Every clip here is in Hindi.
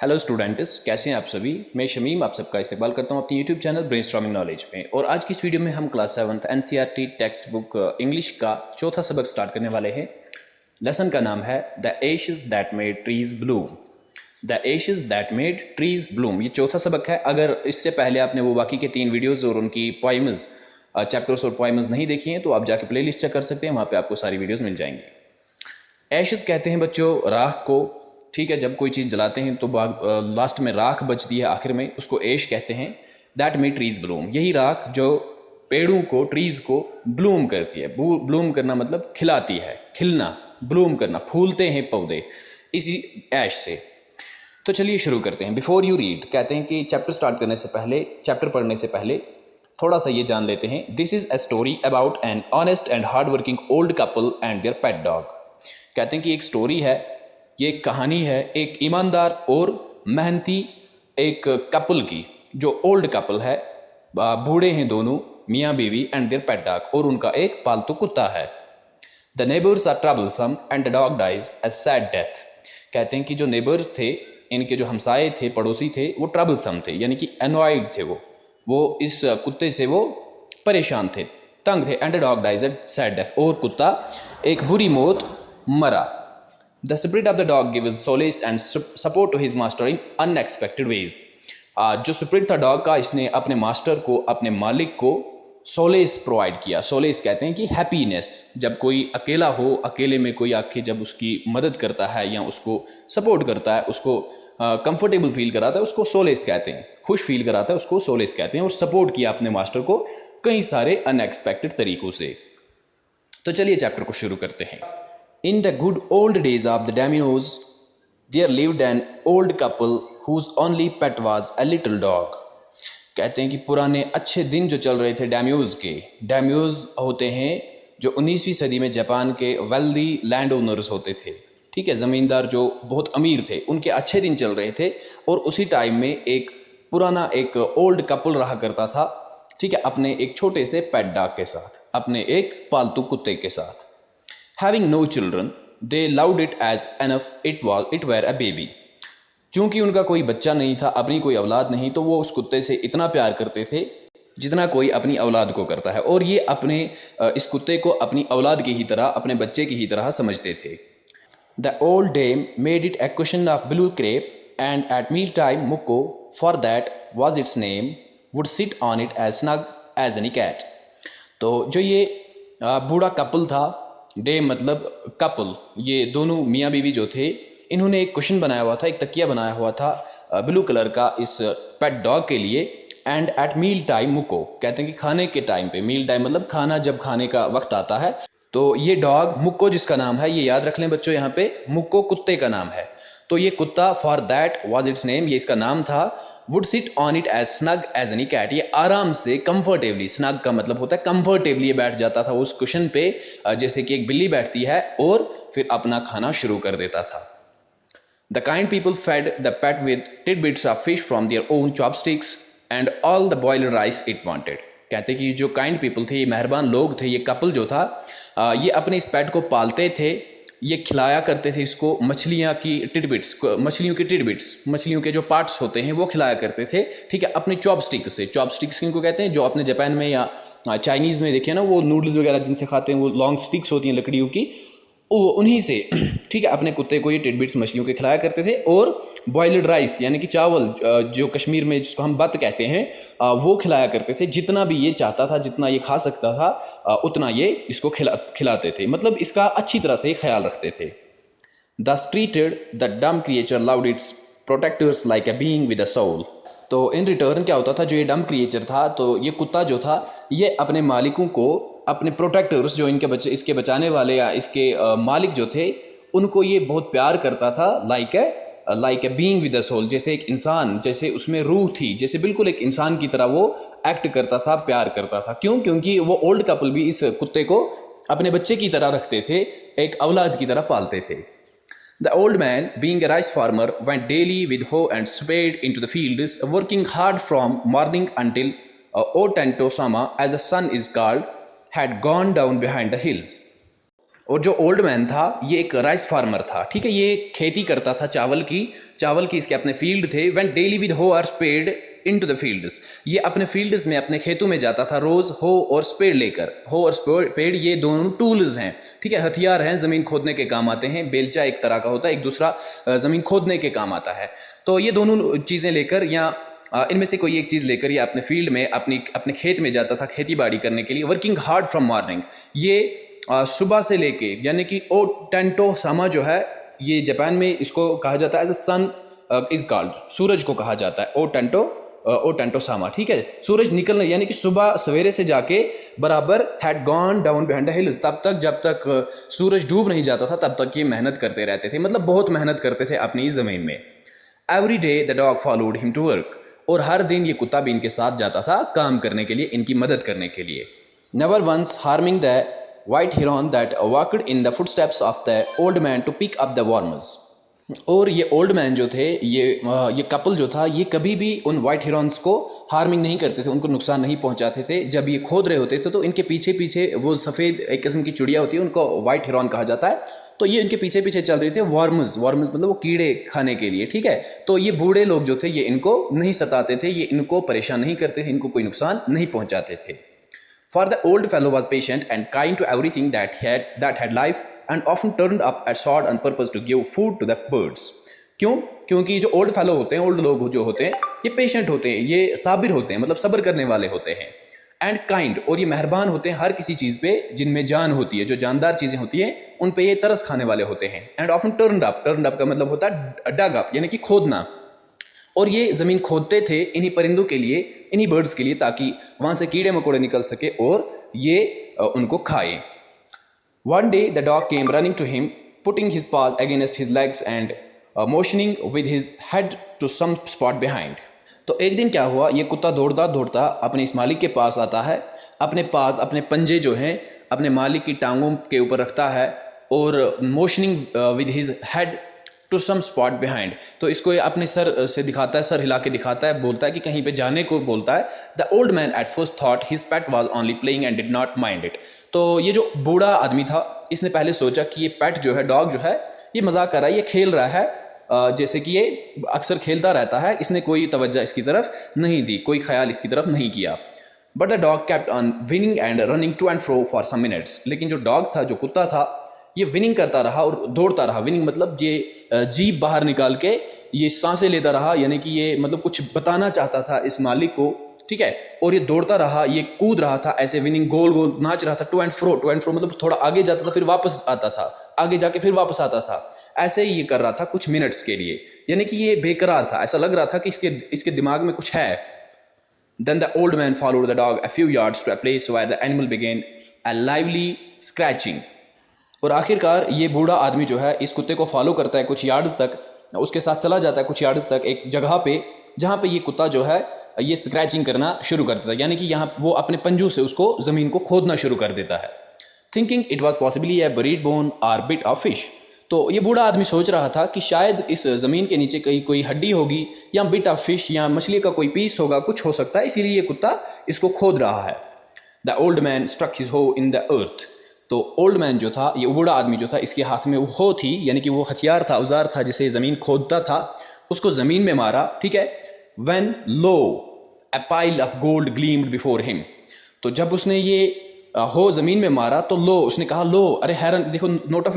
हेलो स्टूडेंट्स, कैसे हैं आप सभी। मैं शमीम आप सबका इस्तेमाल करता हूं अपनी यूट्यूब चैनल ब्रेनस्टॉर्मिंग नॉलेज में। और आज की इस वीडियो में हम class 7th NCERT text book English का चौथा सबक स्टार्ट करने वाले हैं। लेसन का नाम है the ashes that made trees Bloom. The ashes that made trees Bloom, ये चौथा सबक है। अगर इससे पहले आपने वो बाकी के 3 वीडियोज़ और उनकी पोइम्स चैप्टर्स और पोइम्स नहीं देखी हैं तो आप जाके प्ले लिस्ट चेक कर सकते हैं, वहाँ पर आपको सारी वीडियोज़ मिल जाएंगी। एशेस कहते हैं बच्चों राख को, ठीक है। जब कोई चीज़ जलाते हैं तो लास्ट में राख बचती है, आखिर में उसको ऐश कहते हैं। दैट मेड ट्रीज ब्लूम, यही राख जो पेड़ों को, ट्रीज को ब्लूम करती है। ब्लूम करना मतलब खिलाती है, खिलना, ब्लूम करना, फूलते हैं पौधे इसी ऐश से। तो चलिए शुरू करते हैं। बिफोर यू रीड, कहते हैं कि चैप्टर स्टार्ट करने से पहले, चैप्टर पढ़ने से पहले थोड़ा सा ये जान लेते हैं। This is a story about an honest and hard working old couple and their pet dog. कहते हैं कि एक स्टोरी है, ये एक कहानी है एक ईमानदार और मेहनती एक कपल की, जो ओल्ड कपल है, बूढ़े हैं दोनों, मियाँ बीवी, एंड देयर पेट डॉग, और उनका एक पालतू कुत्ता है। The neighbours are troublesome and the dog dies a sad death. कहते हैं कि जो नेबर्स थे, इनके जो हमसाए थे, पड़ोसी थे, वो ट्रबलसम थे, यानी कि एनॉयड थे। वो इस कुत्ते से वो परेशान थे, तंग थे। And the dog dies a sad death, और कुत्ता एक बुरी मौत मरा। The spirit of the dog gives solace and support to his master in unexpected ways. जो स्पिरिट था डॉग का, इसने अपने मास्टर को, अपने मालिक को सोलेस प्रोवाइड किया। सोलेस कहते हैं कि हैप्पीनेस। जब कोई अकेला हो, अकेले में कोई आके जब उसकी मदद करता है या उसको सपोर्ट करता है, उसको कंफर्टेबल फील कराता है, उसको सोलेस कहते हैं। खुश फील कराता है, उसको सोलेस कहते हैं। और सपोर्ट किया अपने मास्टर को कई सारे अनएक्सपेक्टेड तरीक़ों से। तो चलिए चैप्टर को शुरू करते हैं। In the good old days of the Daimyos, there lived an old couple whose only pet was a little dog. कहते हैं कि पुराने अच्छे दिन जो चल रहे थे डैम्योज के। डैम्योज होते हैं जो 19वीं सदी में जापान के वेल्दी लैंड ओनर्स होते थे, ठीक है, ज़मींदार जो बहुत अमीर थे, उनके अच्छे दिन चल रहे थे। और उसी टाइम में एक पुराना एक ओल्ड कपल रहा करता था, ठीक है, अपने एक छोटे से पेट डॉग के साथ, अपने एक पालतू कुत्ते के साथ। Having no children, they loved it as enough it were a baby. चूँकि उनका कोई बच्चा नहीं था, अपनी कोई औलाद नहीं, तो वो उस कुत्ते से इतना प्यार करते थे जितना कोई अपनी औलाद को करता है। और ये अपने इस कुत्ते को अपनी औलाद की ही तरह, अपने बच्चे की ही तरह समझते थे। The old dame made it a cushion of blue crepe, and at meal time Mukko, for that was its name, would sit on it as snug as any cat. तो जो ये बूढ़ा कपल था, डे मतलब कपल, ये दोनों मियाँ बीवी जो थे, इन्होंने एक कुशन बनाया हुआ था, एक तकिया बनाया हुआ था ब्लू कलर का इस पेट डॉग के लिए। एंड एट मील टाइम मुक्को, कहते हैं कि खाने के टाइम पे, मील टाइम मतलब खाना, जब खाने का वक्त आता है तो ये डॉग मुक्को, जिसका नाम है, ये याद रख लें बच्चों, यहाँ पे मुक्को कुत्ते का नाम है। तो ये कुत्ता, for that was its name, ये इसका नाम था, would sit on it as snug as any cat, ये आराम से कंफर्टेबली, स्नग का मतलब होता है कंफर्टेबली, ये बैठ जाता था उस कुशन पे जैसे कि एक बिल्ली बैठती है, और फिर अपना खाना शुरू कर देता था। The kind people fed the pet with tidbits of fish from their own chopsticks and all the boiled rice it wanted. कहते कि जो काइंड पीपल थे, ये मेहरबान लोग थे, ये कपल जो था, ये अपने इस पेट को पालते थे, ये खिलाया करते थे इसको मछलियाँ की टिडबिट्स, मछलियों के टिडबिट्स, मछलियों के जो पार्ट्स होते हैं वो खिलाया करते थे, ठीक है, अपने चॉपस्टिक से। चॉपस्टिक्स किनको कहते हैं? जो अपने जापान में या चाइनीज़ में देखिए ना, वो नूडल्स वगैरह जिनसे खाते हैं, वो लॉन्ग स्टिक्स होती हैं लकड़ियों की, उन्हीं से, ठीक है, अपने कुत्ते को ये टिडबिट्स मछलियों के खिलाया करते थे। और बॉइल्ड राइस यानी कि चावल, जो कश्मीर में जिसको हम बत कहते हैं, वो खिलाया करते थे। जितना भी ये चाहता था, जितना ये खा सकता था, उतना ये इसको खिलाते थे, मतलब इसका अच्छी तरह से ख्याल रखते थे। Thus treated, the dumb creature loved its protectors like a being with a soul. तो इन रिटर्न क्या होता था, जो ये डम क्रिएचर था, तो ये कुत्ता जो था, ये अपने मालिकों को, अपने प्रोटेक्टर्स, जो इनके बच्चे, इसके बचाने वाले या इसके मालिक जो थे, उनको ये बहुत प्यार करता था। Like a being with a soul, जैसे एक इंसान, जैसे उसमें रूह थी, जैसे बिल्कुल एक इंसान की तरह वो एक्ट करता था, प्यार करता था। क्यों? क्योंकि वो ओल्ड कपल भी इस कुत्ते को अपने बच्चे की तरह रखते थे, एक औलाद की तरह पालते थे। The old man, being a rice farmer, went daily with hoe and spade into the fields, working hard from morning until Otentosama, as the sun is called, had gone down behind the hills. और जो ओल्ड मैन था, ये एक राइस फार्मर था, ठीक है, ये खेती करता था चावल की, चावल की इसके अपने फील्ड थे। वेंट डेली विद हो और स्पेड इनटू द फील्ड्स, ये अपने फील्ड्स में अपने खेतों में जाता था रोज़ हो और स्पेड लेकर। हो और स्पेड ये दोनों टूल्स हैं, ठीक है, हथियार हैं, ज़मीन खोदने के काम आते हैं। बेलचा एक तरह का होता है, एक दूसरा ज़मीन खोदने के काम आता है। तो ये दोनों चीज़ें लेकर या इनमें से कोई एक चीज़ लेकर ये अपने फील्ड में अपने खेत में जाता था खेती बाड़ी करने के लिए। वर्किंग हार्ड फ्रॉम मॉर्निंग, ये सुबह से लेके, यानी कि ओ टेंटो सामा जो है, ये जापान में इसको कहा जाता है as a sun is called, सूरज को कहा जाता है ओ टेंटो सामा, ठीक है। सूरज निकलने यानी कि सुबह सवेरे से जाके बराबर had gone down behind the hills, तब तक जब तक सूरज डूब नहीं जाता था तब तक ये मेहनत करते रहते थे, मतलब बहुत मेहनत करते थे अपनी ज़मीन में। Every day the dog followed him to work, और हर दिन ये कुत्ता भी इनके साथ जाता था काम करने के लिए, इनकी मदद करने के लिए। Never once harming the white हिरन that walked in the footsteps of the old man to pick up the worms, और ये ओल्ड मैन जो थे, ये कपल जो था, ये कभी भी उन वाइट हिरॉन्स को हार्मिंग नहीं करते थे, उनको नुकसान नहीं पहुंचाते थे। जब ये खोद रहे होते थे तो इनके पीछे पीछे वो सफ़ेद एक किस्म की चिड़िया होती है, उनको वाइट हिरॉन कहा जाता है, तो ये इनके पीछे पीछे चल रहे थे। वर्म्स मतलब वो कीड़े खाने के लिए, ठीक है। तो ये बूढ़े लोग जो थे ये इनको नहीं सताते थे, ये इनको परेशान नहीं करते थे, इनको कोई नुकसान नहीं पहुँचाते थे। For the old fellow was patient and kind to everything that had life and often turned up at sword on purpose to give food to the birds. क्यों? क्योंकि जो ओल्ड फेलो होते हैं, ओल्ड लोग जो होते हैं, ये पेशेंट होते हैं, ये साबिर होते हैं, मतलब सब्र करने वाले होते हैं। एंड काइंड, और ये मेहरबान होते हैं हर किसी चीज़ पे जिनमें जान होती है, जो जानदार चीज़ें होती हैं उन पे ये तरस खाने वाले होते हैं। एंड ऑफन टर्नड अप का मतलब होता है डग अप, यानी कि खोदना, और ये ज़मीन खोदते थे इन्हीं परिंदों के लिए, इन्हीं बर्ड्स के लिए, ताकि वहाँ से कीड़े मकोड़े निकल सके और ये उनको खाए। One day the dog came running to him, putting his paws against his legs and motioning with his head to some spot behind. तो एक दिन क्या हुआ, ये कुत्ता दौड़ता दौड़ता अपने इस मालिक के पास आता है, अपने पास अपने पंजे जो हैं अपने मालिक की टांगों के ऊपर रखता है और motioning with his head to some spot behind, तो इसको ये अपने सर से दिखाता है, सर हिला के दिखाता है, बोलता है कि कहीं पे जाने को बोलता है। The old man at first thought his pet was only playing and did not mind it, तो ये जो बूढ़ा आदमी था इसने पहले सोचा कि ये पेट जो है, डॉग जो है, ये मजाक कर रहा है, ये खेल रहा है, जैसे कि ये अक्सर खेलता रहता है, इसने कोई तवज्जो इसकी तरफ नहीं दी, कोई ख्याल इसकी तरफ नहीं किया। But the dog kept on whining and running to and fro for some minutes, लेकिन जो डॉग था, जो कुत्ता था, ये विनिंग करता रहा और दौड़ता रहा। विनिंग मतलब ये जीभ बाहर निकाल के ये सांसें लेता रहा, यानी कि ये मतलब कुछ बताना चाहता था इस मालिक को, ठीक है। और ये दौड़ता रहा, ये कूद रहा था, ऐसे विनिंग गोल गोल नाच रहा था, टू एंड फ्रो मतलब थोड़ा आगे जाता था फिर वापस आता था, आगे जाके फिर वापस आता था, ऐसे ही ये कर रहा था कुछ मिनट्स के लिए, यानी कि ये बेकरार था, ऐसा लग रहा था कि इसके दिमाग में कुछ है। Then the old man followed the dog a few yards to a place where the animal began a lively scratching. और आखिरकार ये बूढ़ा आदमी जो है इस कुत्ते को फॉलो करता है कुछ यार्ड्स तक, उसके साथ चला जाता है कुछ यार्ड्स तक, एक जगह पे जहाँ पे ये कुत्ता जो है ये स्क्रैचिंग करना शुरू कर देता है, यानी कि यहाँ वो अपने पंजों से उसको ज़मीन को खोदना शुरू कर देता है। Thinking it was possibly A buried bone और बिट ऑफ फिश, तो ये बूढ़ा आदमी सोच रहा था कि शायद इस ज़मीन के नीचे कहीं कोई हड्डी होगी या बिट ऑफ फिश या मछली का कोई पीस होगा, कुछ हो सकता है, इसीलिए ये कुत्ता इसको खोद रहा है। The old man struck his hoe in the earth, तो ओल्ड मैन जो था, ये बूढ़ा आदमी जो था, इसके हाथ में वो हो थी, यानी कि वो हथियार था, औजार था, जिसे ज़मीन खोदता था, उसको ज़मीन में मारा, ठीक है। When low a pile of gold gleamed before him, तो जब उसने ये हो ज़मीन में मारा तो लो, उसने कहा लो, अरे हैरान, देखो नोट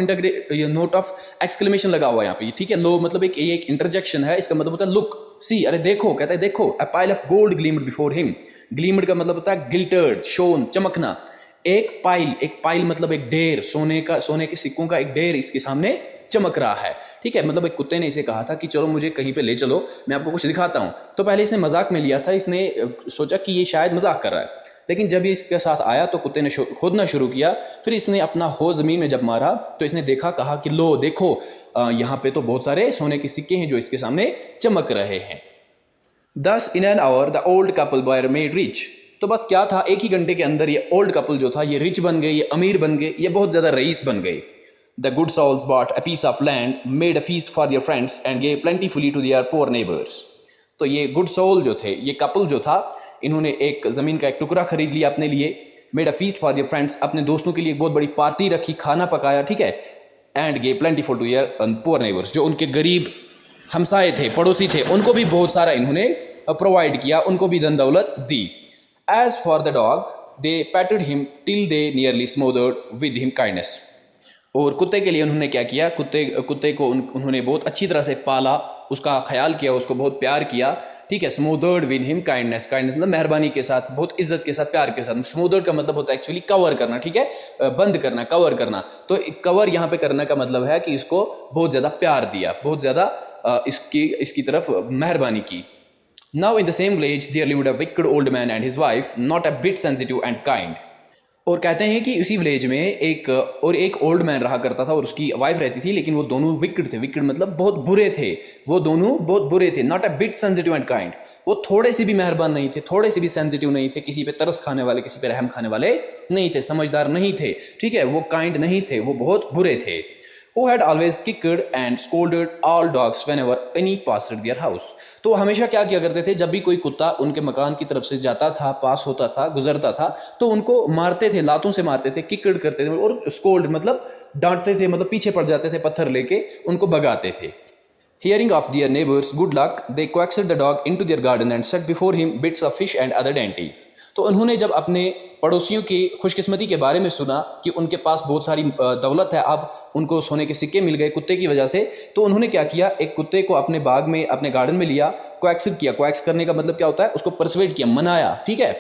ऑफ एक्सक्लेमेशन लगा हुआ है यहाँ पे, ठीक है। लो मतलब एक इंटरजेक्शन है, इसका मतलब होता है लुक, सी, अरे देखो, कहता है देखो। अ pile of gold gleamed before him, gleamed का मतलब होता है गिल्टर्ड, शोन, चमकना। एक पाइल मतलब एक ढेर, सोने के सिक्कों का एक ढेर इसके सामने चमक रहा है, ठीक है। मतलब एक कुत्ते ने इसे कहा था कि चलो मुझे कहीं पे ले चलो, मैं आपको कुछ दिखाता हूँ। तो पहले इसने मजाक में लिया था, इसने सोचा कि ये शायद मजाक कर रहा है, लेकिन जब ये इसके साथ आया तो कुत्ते ने खोदना शुरू किया। फिर इसने अपना हो ज़मीन में जब मारा तो इसने देखा, कहा कि लो देखो, यहाँ पे तो बहुत सारे सोने के सिक्के हैं जो इसके सामने चमक रहे हैं। Thus in an hour the old couple were made rich, तो बस क्या था, एक ही घंटे के अंदर ये ओल्ड कपल जो था ये रिच बन गए, ये अमीर बन गए, ये बहुत ज़्यादा रईस बन गए। The good souls bought a piece of land, made a feast for their friends and gave plentifully to their poor neighbors, तो ये गुड सोल जो थे, ये कपल जो था, इन्होंने एक ज़मीन का एक टुकड़ा खरीद लिया अपने लिए, made a feast for their friends, अपने दोस्तों के लिए एक बहुत बड़ी पार्टी रखी, खाना पकाया, ठीक है। And gave plentiful to their poor neighbours, जो उनके गरीब हमसाए थे, पड़ोसी थे, उनको भी बहुत सारा इन्होंने प्रोवाइड किया, उनको भी धन दौलत दी। As for the dog they patted him till they nearly smothered with him kindness. और कुत्ते के लिए उन्होंने क्या किया, कुत्ते को उन्होंने बहुत अच्छी तरह से पाला, उसका ख्याल किया, उसको बहुत प्यार किया, ठीक है। स्मोदर्ड विद हिम काइंडनेस, काइंडनेस मतलब मेहरबानी के साथ, बहुत इज्जत के साथ, प्यार के साथ। स्मोदर्ड का मतलब होता है एक्चुअली कवर करना, ठीक है, बंद करना, कवर करना। तो कवर यहाँ पे करने का मतलब है कि इसको बहुत ज़्यादा प्यार दिया, बहुत ज़्यादा इसकी तरफ मेहरबानी की। Now in the same village there lived a wicked old man and his wife, not a bit sensitive and kind. और कहते हैं कि उसी विलेज में एक ओल्ड मैन रहा करता था और उसकी वाइफ रहती थी, लेकिन वो दोनों विकेड थे। विकेड मतलब बहुत बुरे थे, वो दोनों बहुत बुरे थे। Not a bit sensitive and kind, वो थोड़े से भी मेहरबान नहीं थे, थोड़े से भी सेंसिटिव नहीं थे, किसी पे तरस खाने वाले, किसी पे रहम खाने वाले नहीं थे, समझदार नहीं थे, ठीक है, वो काइंड नहीं थे, वो बहुत बुरे थे। Who had always kicked and scolded all dogs whenever any passed their house। तो हमेशा क्या किया करते थे, जब भी कोई कुत्ता उनके मकान की तरफ से जाता था, पास होता था, गुजरता था, तो उनको मारते थे, लातों से मारते थे, किक्ड करते थे, और स्कोल्ड मतलब डांटते थे, मतलब पीछे पड़ जाते थे, पत्थर लेके उनको भगाते थे। Hearing of their neighbors' good luck, they coaxed the dog into their garden and set before him bits of fish and other dainties। तो उन्होंने जब अपने पड़ोसियों की खुशकिस्मती के बारे में सुना कि उनके पास बहुत सारी दौलत है, अब उनको सोने के सिक्के मिल गए कुत्ते की वजह से, तो उन्होंने क्या किया, एक कुत्ते को अपने बाग में, अपने गार्डन में लिया, कोएक्स किया। कोएक्स करने का मतलब क्या होता है, उसको परसुएड किया, मनाया, ठीक है,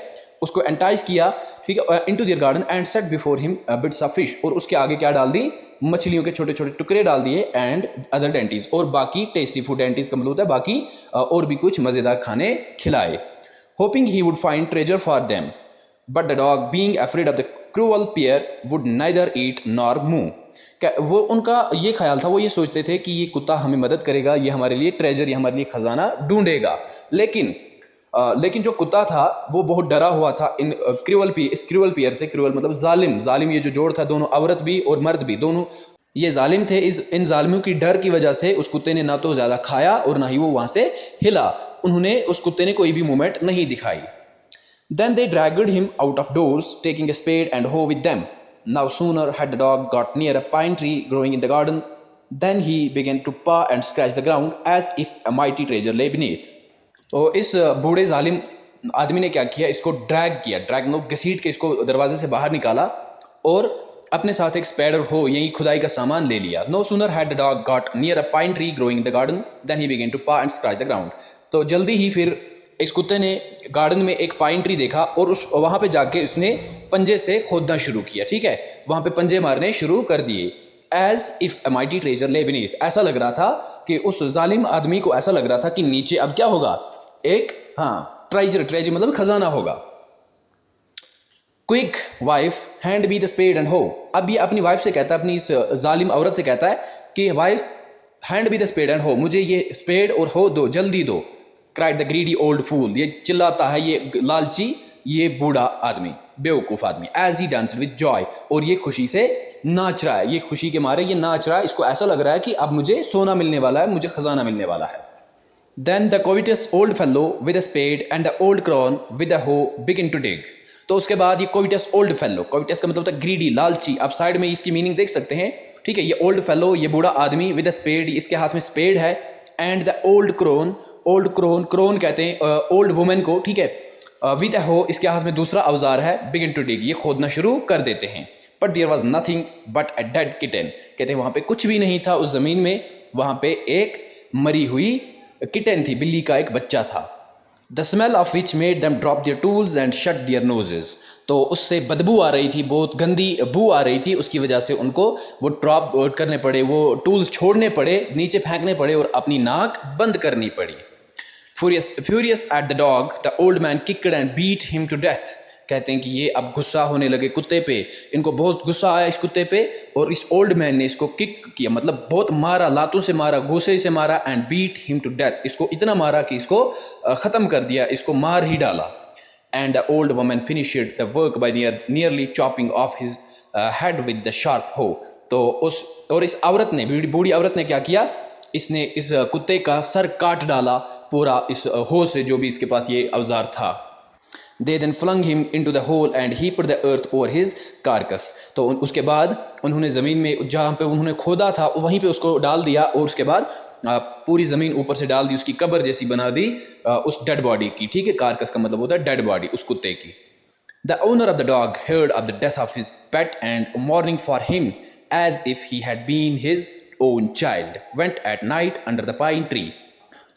उसको एंटाइज किया, ठीक है, into their garden and set before him bits of fish. और उसके आगे क्या डाल दी, मछलियों के छोटे छोटे टुकड़े डाल दिए, एंड अदर डेंटीज, और बाकी टेस्टी फूड, डेंटीज का मतलब होता है बाकी और भी कुछ मज़ेदार खाने खिलाए। Hopping he would find treasure for them, but the dog being afraid of the cruel pair would neither eat nor move. वो उनका ये ख्याल था, वो ये सोचते थे कि ये कुत्ता हमें मदद करेगा, ये हमारे लिए ट्रेजर, ये हमारे लिए खजाना ढूंढेगा। लेकिन जो कुत्ता था वो बहुत डरा हुआ था इस क्रूअल पेयर से। क्रूअल मतलब जालिम, ये जो जोड़ था, दोनों औरत भी और मर्द भी, दोनों ये जालिम थे। इन जालिमों की डर की वजह से उस कुत्ते ने ना तो ज़्यादा खाया और ना ही वो वहाँ से हिला। उस कुत्ते ने कोई भी मूवमेंट नहीं दिखाई। Then they dragged him out of doors, taking a spade and hoe with them. Now sooner had the dog got near a pine tree growing in the garden, than he began to paw and scratch the ground as if a mighty treasure lay beneath। तो इस बूढ़े जालिम आदमी ने क्या किया, इसको ड्रैग किया, ड्रैग मतलब घसीट के इसको दरवाजे से बाहर निकाला और अपने साथ एक स्पेड और हो, यही खुदाई का सामान ले लिया। No sooner had the dog got near a pine tree growing in the garden, then he began to paw and scratch the ground। तो जल्दी ही फिर इस कुत्ते ने गार्डन में एक पाइन ट्री देखा और वहाँ पे जाके उसने पंजे से खोदना शुरू किया, ठीक है, वहाँ पे पंजे मारने शुरू कर दिए। As if a mighty treasure lay beneath, ऐसा लग रहा था कि उस जालिम आदमी को ऐसा लग रहा था कि नीचे अब क्या होगा, एक ट्रेजर मतलब खजाना होगा। Quick wife hand me the spade and hoe. अब ये अपनी वाइफ से कहता है, अपनी इस जालिम औरत से कहता है कि wife hand me the spade and hoe, मुझे ये स्पेड और हो दो, जल्दी दो। Cried the greedy old fool, ये चिल्लाता है ये लालची, ये बूढ़ा आदमी, बेवकूफ़ आदमी। As he dance with joy, और ये खुशी से नाच रहा है, ये खुशी के मारे ये नाच रहा है, इसको ऐसा लग रहा है कि अब मुझे सोना मिलने वाला है, मुझे खजाना मिलने वाला है। Then the covetous old fellow with a spade and the old crone with a hoe begin to dig. तो उसके बाद ये कोविटस ओल्ड फेलो, कोविटस का मतलब होता है ग्रीडी, लालची। आप साइड में इसकी मीनिंग देख सकते हैं, ठीक है। ये ओल्ड फेलो, ये बूढ़ा आदमी, विद अ स्पेड, इसके हाथ में स्पेड है, and the old crone, crone कहते हैं ओल्ड वुमेन को, ठीक है, विद अ हो, इसके हाथ में दूसरा औजार है, बिगिन टू डिग, ये खोदना शुरू कर देते हैं। But there was nothing but a dead kitten, कहते हैं वहाँ पे कुछ भी नहीं था उस ज़मीन में, वहाँ पे एक मरी हुई किटन थी, बिल्ली का एक बच्चा था। The smell of which made them drop there tools and shut there noses. तो उससे बदबू आ रही थी, बहुत गंदी बू आ रही थी, उसकी वजह से उनको वो ड्रॉप करने पड़े, वो टूल्स छोड़ने पड़े, नीचे फेंकने पड़े और अपनी नाक बंद करनी पड़ी। Furious at the dog, the old man kicked and beat him to death। कहते हैं कि ये अब गुस्सा होने लगे कुत्ते पे, इनको बहुत गुस्सा आया इस कुत्ते पे, और इस ओल्ड मैन ने इसको किक किया, मतलब बहुत मारा, लातों से मारा, गुस्से से मारा, and beat him to death, इसको इतना मारा कि इसको ख़त्म कर दिया, इसको मार ही डाला। And the old woman finished the work by nearly chopping of his head with the sharp हो। तो इस औरत ने, बूढ़ी औरत ने क्या किया, इसने इस कुत्ते का सर काट डाला पूरा इस हो से, जो भी इसके पास ये औजार था। They then flung him into the hole and heaped the earth over his carcass। तो उसके बाद उन्होंने ज़मीन में जहाँ पे उन्होंने खोदा था वहीं पे उसको डाल दिया, और उसके बाद पूरी ज़मीन ऊपर से डाल दी, उसकी कब्र जैसी बना दी उस डेड बॉडी की, ठीक है। कारकस का मतलब होता है डेड बॉडी, उस कुत्ते की। The owner of the dog heard of the death of his pet and mourning for him as if he had been his own child went at night under the pine tree।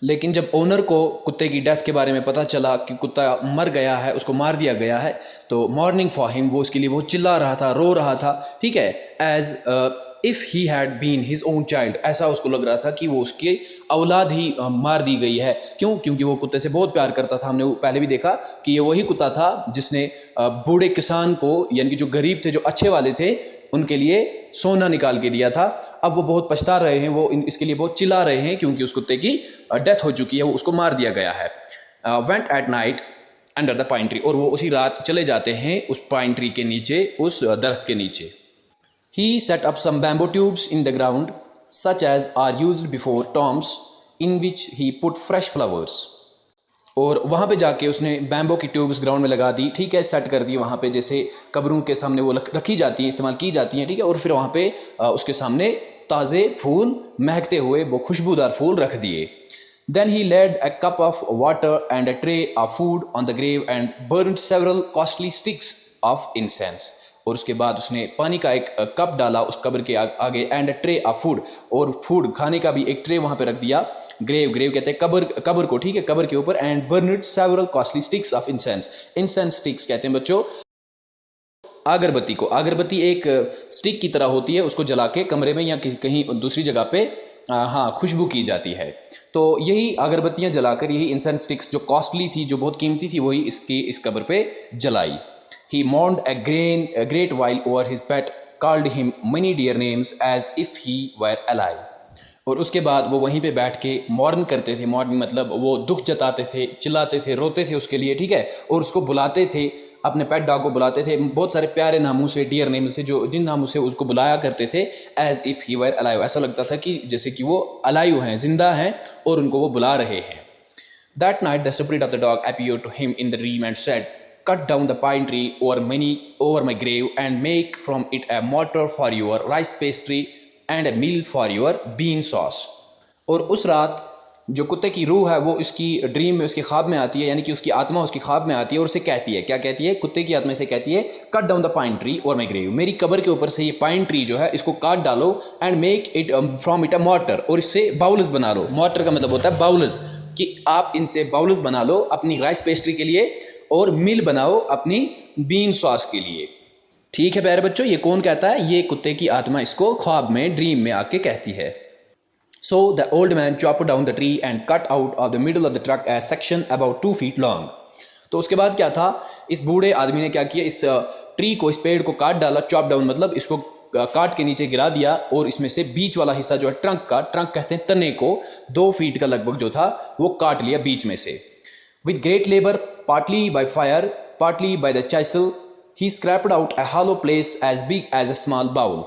लेकिन जब ओनर को कुत्ते की डेथ के बारे में पता चला कि कुत्ता मर गया है, उसको मार दिया गया है, तो मॉर्निंग फॉर हिम, वो उसके लिए वो चिल्ला रहा था, रो रहा था, ठीक है। As if he had been his own child, ऐसा उसको लग रहा था कि वो उसकी औलाद ही मार दी गई है। क्यों? क्योंकि वो कुत्ते से बहुत प्यार करता था। हमने पहले भी देखा कि ये वही कुत्ता था जिसने बूढ़े किसान को, यानी कि जो गरीब थे, जो अच्छे वाले थे, उनके लिए सोना निकाल के दिया था। अब वो बहुत पछता रहे हैं, वो इसके लिए बहुत चिल्ला रहे हैं क्योंकि उस कुत्ते की डेथ हो चुकी है, वो उसको मार दिया गया है। Went at night under the pine tree, और वो उसी रात चले जाते हैं उस पाइन ट्री के नीचे, उस दरख्त के नीचे। He set up some bamboo tubes in the ground, such as are used before tombs, in which he put fresh flowers। और वहाँ पे जाके उसने बैम्बो की ट्यूब्स ग्राउंड में लगा दी, ठीक है, सेट कर दी वहाँ पे, जैसे कब्रों के सामने वो रखी जाती हैं, इस्तेमाल की जाती हैं, ठीक है। और फिर वहाँ पे उसके सामने ताज़े फूल, महकते हुए वो खुशबूदार फूल रख दिए। Then he laid a cup of water and a tray of food on the grave and burned several costly sticks of incense। और उसके बाद उसने पानी का एक कप डाला उस कब्र के आगे, and a tray of food, और फूड खाने का भी एक ट्रे वहाँ पे रख दिया। ग्रेव कहते हैं कब्र को, ठीक है, कब्र के ऊपर। And burned several costly sticks of incense. Incense sticks कहते हैं बच्चों अगरबत्ती को। अगरबत्ती एक स्टिक की तरह होती है, उसको जला के कमरे में या कहीं दूसरी जगह पे हाँ खुशबू की जाती है। तो यही अगरबत्तियाँ जलाकर, यही इंसेंस स्टिक्स जो कॉस्टली थी, जो बहुत कीमती थी, वही इस कब्र पे जलाई। He mourned a great while over his pet, called him many dear names as if he were alive। और उसके बाद वो वहीं पे बैठ के मॉर्न करते थे। मॉर्न मतलब वो दुख जताते थे, चिल्लाते थे, रोते थे उसके लिए, ठीक है। और उसको बुलाते थे, अपने पेट डॉग को बुलाते थे बहुत सारे प्यारे नामों से, डियर नेम से, जो जिन नामों से उसको बुलाया करते थे। As if he were alive, ऐसा लगता था कि जैसे कि वो अलाइव हैं, जिंदा हैं, और उनको वो बुला रहे हैं। That night the spirit of the dog appeared to him in the dream and said, cut down the pine tree over my grave and make from it a mortar for your rice pastry and a meal for your bean sauce। और उस रात जो कुत्ते की रूह है वो उसकी ड्रीम में, उसके ख्वाब में आती है, यानी कि उसकी आत्मा उसकी ख्वाब में आती है और उसे कहती है, क्या कहती है? कुत्ते की आत्मा से कहती है, cut down the pine tree और माई ग्रेव, मेरी कब्र के ऊपर से ये पाइन ट्री जो है इसको काट डालो, and make it from it a mortar, और इससे बाउल्स बना लो। मॉर्टर का मतलब होता है बाउल्स, कि आप इनसे बाउल्स बना लो अपनी राइस पेस्ट्री के लिए, और मिल बनाओ अपनी बीन सॉस के लिए। ठीक है प्यारे बच्चों, ये कौन कहता है? ये कुत्ते की आत्मा इसको ख्वाब में, ड्रीम में आके कहती है। So the old man chopped down the tree and cut out of the middle of the truck a section about 2 feet long। तो उसके बाद क्या था, इस बूढ़े आदमी ने क्या किया, इस ट्री को, इस पेड़ को काट डाला। चॉप डाउन मतलब इसको काट के नीचे गिरा दिया, और इसमें से बीच वाला हिस्सा जो है ट्रंक का, ट्रंक कहते हैं तने को, 2 फीट का लगभग जो था वो काट लिया बीच में से। With great labor, partly by fire, partly by the chisel, he scraped out a hollow place as big as a small bowl।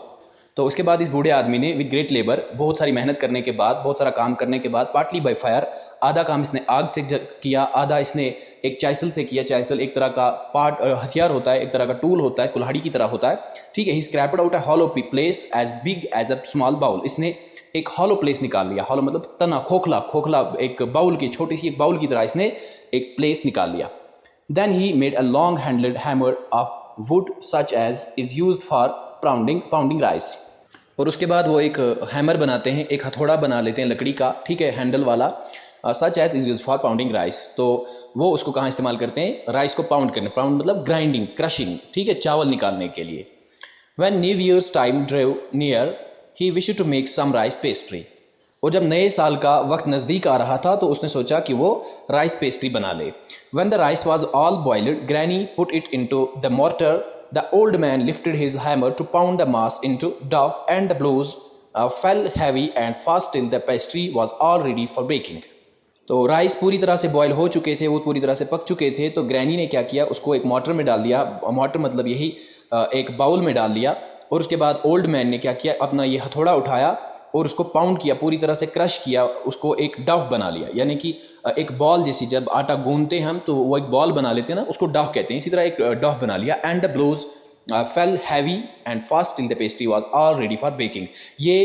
तो उसके बाद इस बूढ़े आदमी ने विद ग्रेट लेबर, बहुत सारी मेहनत करने के बाद, बहुत सारा काम करने के बाद, पार्टली बाय फायर, आधा काम इसने आग से किया, आधा इसने एक चाइसल से किया। चाइसल एक तरह का हथियार होता है, एक तरह का टूल होता है, कुल्हाड़ी की तरह होता है, ठीक है। He scraped out a hollow place as big as a small bowl, इसने एक हॉलो प्लेस निकाल लिया। हॉलो मतलब तना, खोखला एक बाउल की, छोटी सी एक बाउल की तरह इसने एक प्लेस निकाल लिया। Then he made a long handled hammer of wood such as is used for pounding rice. और उसके बाद वो एक हैमर बनाते हैं, एक हथौड़ा बना लेते हैं लकड़ी का, ठीक है, हैंडल वाला, such as is use for pounding rice. तो वो उसको कहाँ इस्तेमाल करते हैं? राइस को पाउंड करने, पाउंड मतलब ग्राइंडिंग, क्रशिंग, ठीक है, चावल निकालने के लिए। When new year's time drew near he wish to make some rice pastry. और जब नए साल का वक्त नज़दीक आ रहा था तो उसने सोचा कि वो राइस पेस्ट्री बना ले। When the rice was all boiled, granny put it into the mortar. The old man lifted his hammer to pound the mass into dough, and the blows fell heavy and fast till the pastry was all ready for baking। तो राइस पूरी तरह से बॉयल हो चुके थे, वो पूरी तरह से पक चुके थे। तो ग्रैनी ने क्या किया, उसको एक मोटर में डाल दिया। मोटर मतलब यही एक बाउल में डाल दिया। और उसके बाद ओल्ड मैन ने क्या किया, अपना ये हथौड़ा उठाया और उसको पाउंड किया, पूरी तरह से क्रश किया, उसको एक डव बना लिया। यानी कि एक बॉल जैसी, जब आटा गूंदते हैं हम तो वो एक बॉल बना लेते हैं ना, उसको डव कहते हैं। इसी तरह एक डव बना लिया। And the blows fell heavy and fast till the pastry was all ready for baking. ये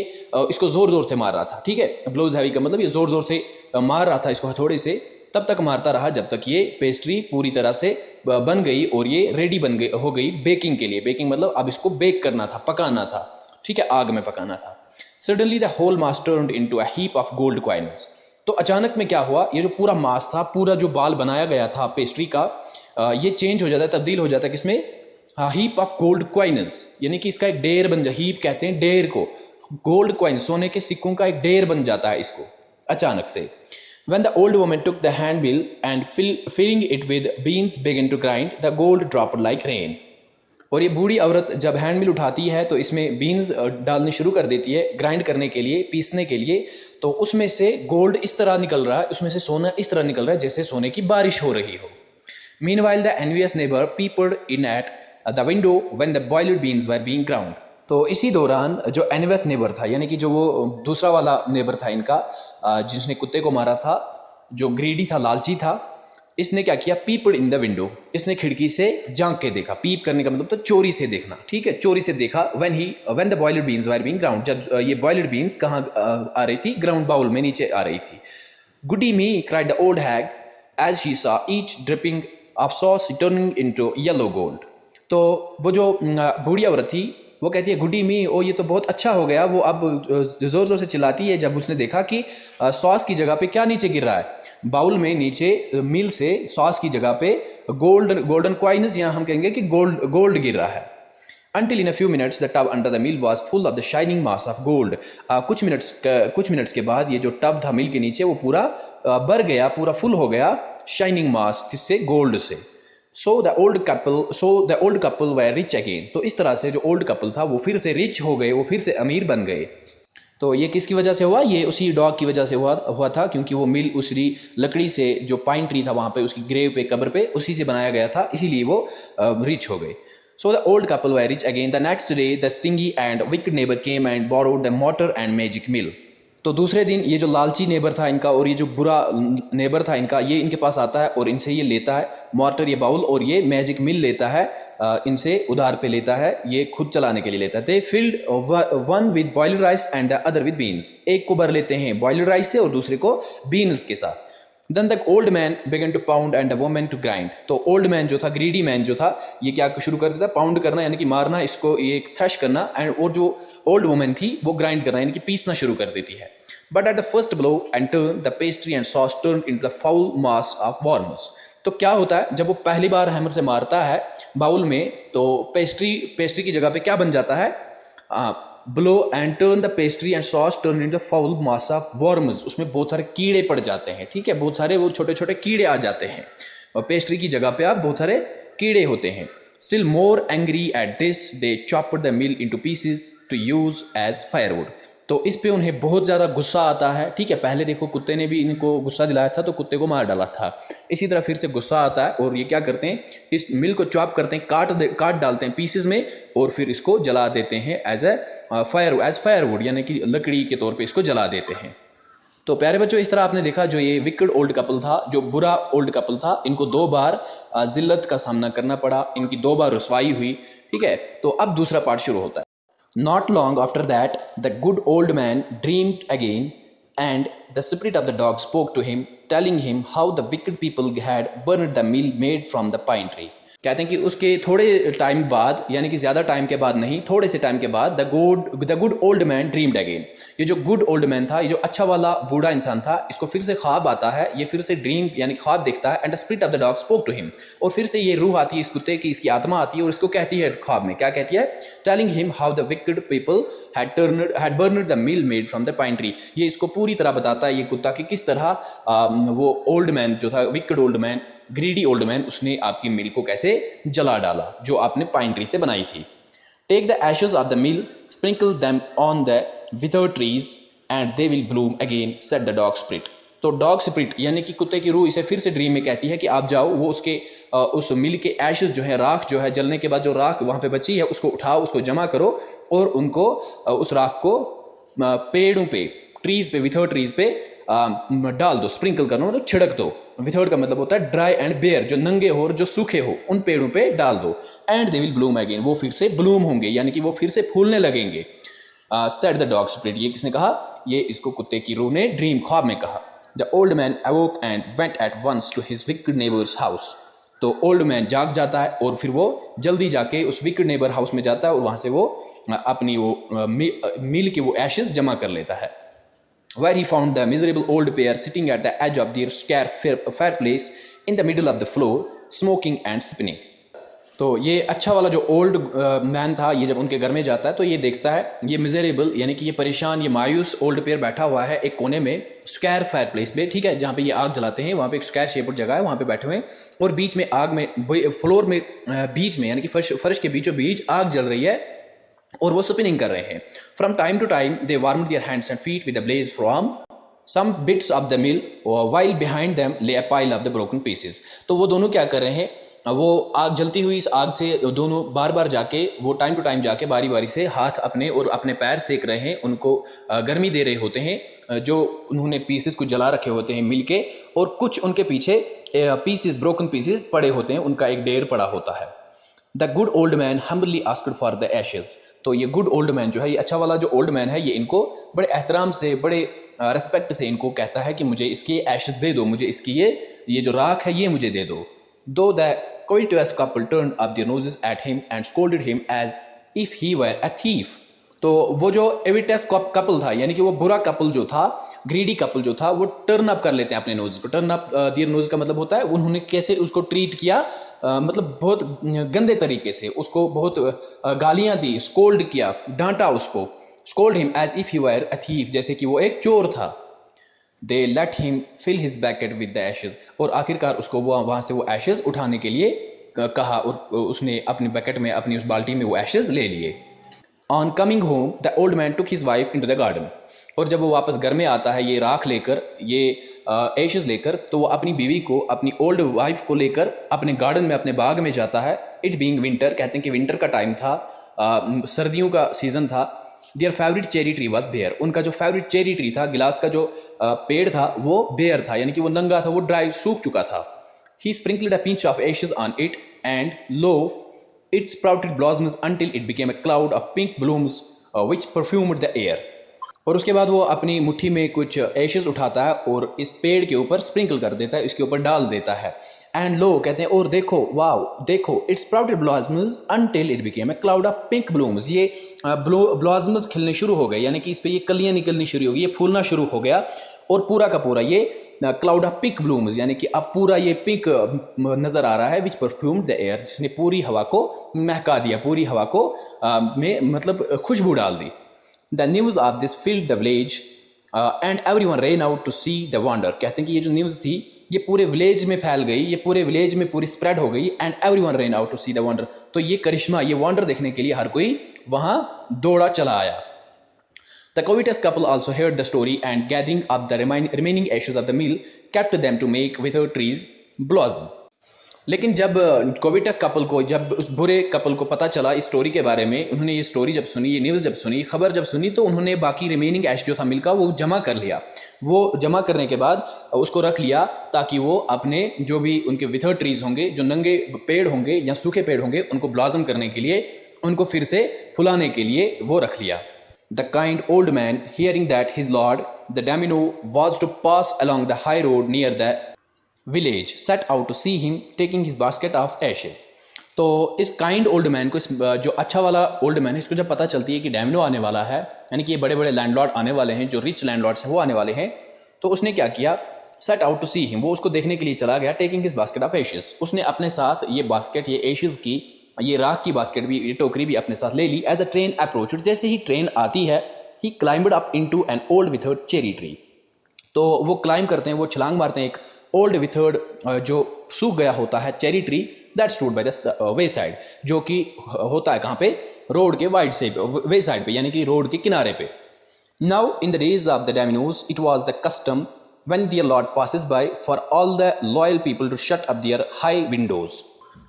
इसको ज़ोर ज़ोर से मार रहा था, ठीक है। ब्लोज हैवी का मतलब ये ज़ोर ज़ोर से मार रहा था इसको हथौड़े से, तब तक मारता रहा जब तक ये पेस्ट्री पूरी तरह से बन गई और ये रेडी हो गई बेकिंग के लिए। बेकिंग मतलब अब इसको बेक करना था, पकाना था, ठीक है, आग में पकाना था। Suddenly the whole mass turned into a heap of gold coins. तो अचानक में क्या हुआ, ये जो पूरा मास था, पूरा जो बाल बनाया गया था पेस्ट्री का, ये चेंज हो जाता है, तब्दील हो जाता है किसमें, हीप ऑफ गोल्ड क्वाइनस, यानी कि इसका एक ढेर बन जाए। हीप कहते हैं ढेर को, गोल्ड क्वाइन सोने के सिक्कों का एक ढेर बन जाता है इसको अचानक से। When the old woman took the hand wheel and filling it with beans began to grind, the gold dropped like rain. और ये बूढ़ी औरत जब हैंड मिल उठाती है तो इसमें बीन्स डालनी शुरू कर देती है, ग्राइंड करने के लिए, पीसने के लिए। तो उसमें से गोल्ड इस तरह निकल रहा है, उसमें से सोना इस तरह निकल रहा है जैसे सोने की बारिश हो रही हो। Meanwhile, the envious neighbor peeped in at the window when the boiled beans were being ground. तो इसी दौरान जो एनवियस नेबर था, यानी कि जो वो दूसरा वाला नेबर था इनका, जिसने कुत्ते को मारा था, जो ग्रीडी था, लालची था, इसने क्या किया, पीपड इन द विंडो, इसने खिड़की से झांक के देखा। पीप करने का मतलब तो चोरी से देखना, ठीक है, चोरी से देखा। When the boiled beans were being ground, जब ये बॉइल्ड बीन्स कहाँ आ रही थी, ग्राउंड बाउल में नीचे आ रही थी। Goody me cried the old hag as she saw each dripping of sauce turning into yellow gold. तो वो जो बूढ़ी औरत थी वो कहती है गुडी मी, ओ ये तो बहुत अच्छा हो गया। वो अब ज़ोर ज़ोर से चिल्लाती है जब उसने देखा कि सॉस की जगह पे क्या नीचे गिर रहा है, बाउल में नीचे मिल से सॉस की जगह पे गोल्डन क्वाइन्स, यहाँ हम कहेंगे कि गोल्ड गिर रहा है। Until in a few minutes the tub under the mill was full of the shining mass of gold. कुछ मिनट्स के बाद ये जो टब था मिल के नीचे वो पूरा भर गया, पूरा फुल हो गया शाइनिंग मास, किससे, गोल्ड से। So the old couple were rich again. तो इस तरह से जो ओल्ड कपल था वो फिर से रिच हो गए, वो फिर से अमीर बन गए। तो ये किसकी वजह से हुआ, ये उसी डॉग की वजह से हुआ था, क्योंकि वो मिल उसी लकड़ी से, जो पाइन ट्री था वहाँ पे उसकी ग्रेव पे, कब्र पे, उसी से बनाया गया था, इसीलिए वो रिच हो गए। So the old couple were rich again. The next day the stingy and wicked neighbor came and borrowed the mortar and magic mill. तो दूसरे दिन ये जो लालची नेबर था इनका और ये जो बुरा नेबर था इनका, ये इनके पास आता है और इनसे ये लेता है मॉर्टर, ये बाउल, और ये मैजिक मिल लेता है, इनसे उधार पे लेता है, ये खुद चलाने के लिए लेता है। They filled one with boiled rice and the other with beans. एक को भर लेते हैं बॉइल्ड राइस से और दूसरे को बीन्स के साथ। Then the old man began to pound and the woman to grind. तो ओल्ड मैन जो था, ग्रीडी मैन जो था, ये क्या शुरू कर देता, पाउंड करना, यानी कि मारना, इसको ये थ्रश करना, एंड वो जो ओल्ड वुमन थी वो ग्राइंड करना, यानी कि पीसना शुरू कर देती है। But at the first blow and turn, the pastry and sauce turned into the foul mass of worms. तो क्या होता है, जब वो पहली बार हैमर से मारता है बाउल में, तो पेस्ट्री की जगह पे क्या बन जाता है, blow and turn the pastry and sauce turn into foul mass of worms. उसमें बहुत सारे कीड़े पड़ जाते हैं, ठीक है, बहुत सारे वो छोटे छोटे कीड़े आ जाते हैं, और पेस्ट्री की जगह पे आप बहुत सारे कीड़े होते हैं। Still more angry at this they chopped the mill into pieces to use as firewood. तो इस पे उन्हें बहुत ज़्यादा गुस्सा आता है, ठीक है। पहले देखो कुत्ते ने भी इनको गुस्सा दिलाया था तो कुत्ते को मार डाला था, इसी तरह फिर से गुस्सा आता है और ये क्या करते हैं, इस मिल को चॉप करते हैं, काट डालते हैं पीसेस में, और फिर इसको जला देते हैं एज फायरवुड, यानी कि लकड़ी के तौर पे इसको जला देते हैं। तो प्यारे बच्चों, इस तरह आपने देखा जो ये विकेड ओल्ड कपल था, जो बुरा ओल्ड कपल था, इनको 2 बार जिल्लत का सामना करना पड़ा, इनकी 2 बार रुसवाई हुई, ठीक है। तो अब दूसरा पार्ट शुरू होता है। Not long after that, the good old man dreamed again, and the spirit of the dog spoke to him, telling him how the wicked people had burned the meal made from the pine tree. कहते हैं कि उसके थोड़े टाइम बाद, यानी कि ज़्यादा टाइम के बाद नहीं, थोड़े से टाइम के बाद, the good old man dreamed again. ये जो गुड ओल्ड मैन था, ये जो अच्छा वाला बूढ़ा इंसान था, इसको फिर से ख्वाब आता है, ये फिर से ड्रीम यानी ख्वाब देखता है। And the spirit of the dog spoke to him, और फिर से ये रूह आती है इस कुत्ते की, इसकी आत्मा आती है और इसको कहती है ख्वाब में, क्या कहती है, telling him how the wicked people had burned the meal made from the pine tree। ये इसको पूरी तरह बताता है ये कुत्ता कि किस तरह वो ओल्ड मैन जो था, wicked old man, greedy old man, उसने आपकी मिल को कैसे जला डाला जो आपने पाइन ट्री से बनाई थी। Take the ashes of the mill, sprinkle them on the wither trees and they will bloom again, said the dog spirit. तो डॉग स्पिरिट यानी कि कुत्ते की रूह इसे फिर से ड्रीम में कहती है कि आप जाओ, वो उसके उस मिल के एशेज जो है, राख जो है, जलने के बाद जो राख वहाँ पे बची है, उसको उठाओ, उसको जमा करो और उनको उस राख को पेड़ों पे, ट्रीज़ पे, विथर ट्रीज़ पे डाल दो, स्प्रिंकल करना मतलब छिड़क दो। विथर्ड का मतलब होता है ड्राई एंड बेयर, जो नंगे हो और जो सूखे हो उन पेड़ों पे डाल दो। And they will bloom again, वो फिर से ब्लूम होंगे, यानी कि वो फिर से फूलने लगेंगे। सेड द डॉग स्पिरिट, ये किसने कहा? ये इसको कुत्ते की रूह ने ड्रीम, ख्वाब में कहा। The old man awoke and went at once to his wicked neighbour's house. तो ओल्ड मैन जाग जाता है और फिर वो जल्दी जाके उस विक्ड नेबर हाउस में जाता है और वहाँ से वो अपनी वो मील के वो एशेस जमा कर लेता है। Where he found the miserable old pair sitting at the edge of their square fireplace in the middle of the floor, smoking and spinning. तो ये अच्छा वाला जो ओल्ड मैन था, ये जब उनके घर में जाता है तो ये देखता है ये मिजरेबल यानी कि ये परेशान, ये मायूस ओल्ड पेयर बैठा हुआ है एक कोने में स्क्वायर फायर प्लेस पे, ठीक है, जहाँ पे ये आग जलाते हैं, वहाँ पे एक स्क्वायर शेप जगह है, वहाँ पे बैठे हुए हैं और बीच में आग में फ्लोर में बीच में यानी कि फर्श के बीचों बीच आग जल रही है और वो स्पिनिंग कर रहे हैं। From time to time they warmed their hands and feet with the blaze from some bits of the mill while behind them lay a pile of the broken pieces. तो वो दोनों क्या कर रहे हैं, वो आग जलती हुई इस आग से दोनों बार बार जाके, वो टाइम टू टाइम जाके बारी बारी से हाथ अपने और अपने पैर सेक रहे हैं, उनको गर्मी दे रहे होते हैं जो उन्होंने पीसेस को जला रखे होते हैं मिल के, और कुछ उनके पीछे पीसेस, ब्रोकन पीसेस पड़े होते हैं, उनका एक ढेर पड़ा होता है। The good old man humbly asked for the ashes. तो ये गुड ओल्ड मैन जो है, ये अच्छा वाला जो ओल्ड मैन है, ये इनको बड़े एहतराम से, बड़े रेस्पेक्ट से इनको कहता है कि मुझे इसकी एशेज दे दो, मुझे इसकी ये जो राख है ये मुझे दे दो। दो the covetous couple turned up their noses at him and scolded him as if he were a thief. तो वो जो एविटस कपल था, यानी कि वो बुरा कपल जो था, ग्रीडी कपल जो था, वो टर्न अप कर लेते हैं अपने नोज को। टर्न अप दियर नोज का मतलब होता है उन्होंने कैसे उसको ट्रीट किया, मतलब बहुत गंदे तरीके से उसको बहुत गालियां दी, स्कोल्ड किया, डांटा उसको। Scold him as if he were a thief, जैसे कि वो एक चोर था। They let him fill his bucket with the ashes, और आखिरकार उसको वो वहाँ से वो एशेज उठाने के लिए कहा और उसने अपनी बैकेट में, अपनी उस बाल्टी में वो एशेज ले लिए। On coming home the old man took his wife into the garden. और जब वो वापस घर में आता है ये राख लेकर, ये एशेज लेकर, तो वो अपनी बीवी को, अपनी ओल्ड वाइफ को लेकर अपने गार्डन में, अपने बाग में जाता है। इट बीइंग विंटर, कहते हैं कि विंटर का टाइम था, सर्दियों का सीज़न था। Their favourite cherry tree was bare, उनका जो फेवरेट चेरी ट्री था, गिलास का जो पेड़ था, वो बेयर था, यानी कि वो नंगा था, वो ड्राई, सूख चुका था। He sprinkled a pinch of ashes on it and lo it sprouted blossoms until it became a cloud of pink blooms which perfumed the air. और उसके बाद वो अपनी मुट्ठी में कुछ एशेज उठाता है और इस पेड़ के ऊपर स्प्रिंकल कर देता है, इसके ऊपर डाल देता है। एंड लो, कहते हैं और देखो, वाओ देखो, it sprouted blossoms until it became a cloud of pink blooms, ये ब्लॉसम्स खिलने शुरू हो गए, यानी कि इस पर ये कलियाँ निकलनी शुरू हो गई, ये फूलना शुरू हो गया, और पूरा का पूरा ये क्लाउड ऑफ पिंक ब्लूम्स, यानी कि अब पूरा ये पिंक नज़र आ रहा है, विच परफ्यूम्ड द एयर, जिसने पूरी हवा को महका दिया, पूरी हवा को में मतलब खुशबू डाल दी। The news of this filled the village and everyone ran out to see the wonder, कहते हैं कि ये जो न्यूज़ थी ये पूरे विलेज में फैल गई, ये पूरे विलेज में पूरी स्प्रेड हो गई। And everyone ran out to see the wonder, तो ये करिश्मा, ये वंडर देखने के लिए हर कोई वहाँ दौड़ा चला आया। The covetous couple also heard the story and gathering up the remaining ashes of the meal kept them to make withered trees blossom. लेकिन जब कोविटस कपल को, जब उस बुरे कपल को पता चला इस स्टोरी के बारे में, उन्होंने ये स्टोरी जब सुनी, ये न्यूज़ जब सुनी, खबर जब सुनी, तो उन्होंने बाकी रिमेनिंग ऐश जो था मिल का वो जमा कर लिया। वो जमा करने के बाद उसको रख लिया ताकि वो अपने जो भी उनके विथर्ड ट्रीज होंगे, जो नंगे पेड़ होंगे या सूखे पेड़ होंगे, उनको ब्लॉसम करने के लिए, उनको फिर से फुलाने के लिए वो रख लिया। The kind old man, hearing that his lord, the domino, was to pass along the high road near the village, set out to see him taking his basket of ashes. तो इस काइंड ओल्ड मैन को, इस जो अच्छा वाला ओल्ड मैन है, इसको जब पता चलती है कि डैमिनो आने वाला है, यानी कि ये बड़े बड़े लैंडलॉर्ड आने वाले हैं, जो रिच लैंडलॉर्ड्स हैं वो आने वाले हैं, तो उसने क्या किया, set out to see him, वो उसको देखने के लिए चला गया, taking his basket of ashes, उसने अपने साथ ये बास्केट, ये एशेज की, ये राख की बास्केट भी, ये टोकरी भी अपने साथ ले ली। एज अ ट्रेन अप्रोच, जैसे ही ट्रेन आती है, he climbed up into an old withered cherry tree, तो वो क्लाइंब करते हैं, वो छलांग मारते हैं एक ओल्ड विथर्ड जो सूख गया होता है cherry tree, that stood by the way side, जो कि होता है कहाँ पे, रोड के वाइड से वे साइड पे, यानी कि रोड के किनारे पे। Now in the days of the daimyos it was the custom when their lord passes by for all the loyal people to shut up their high windows.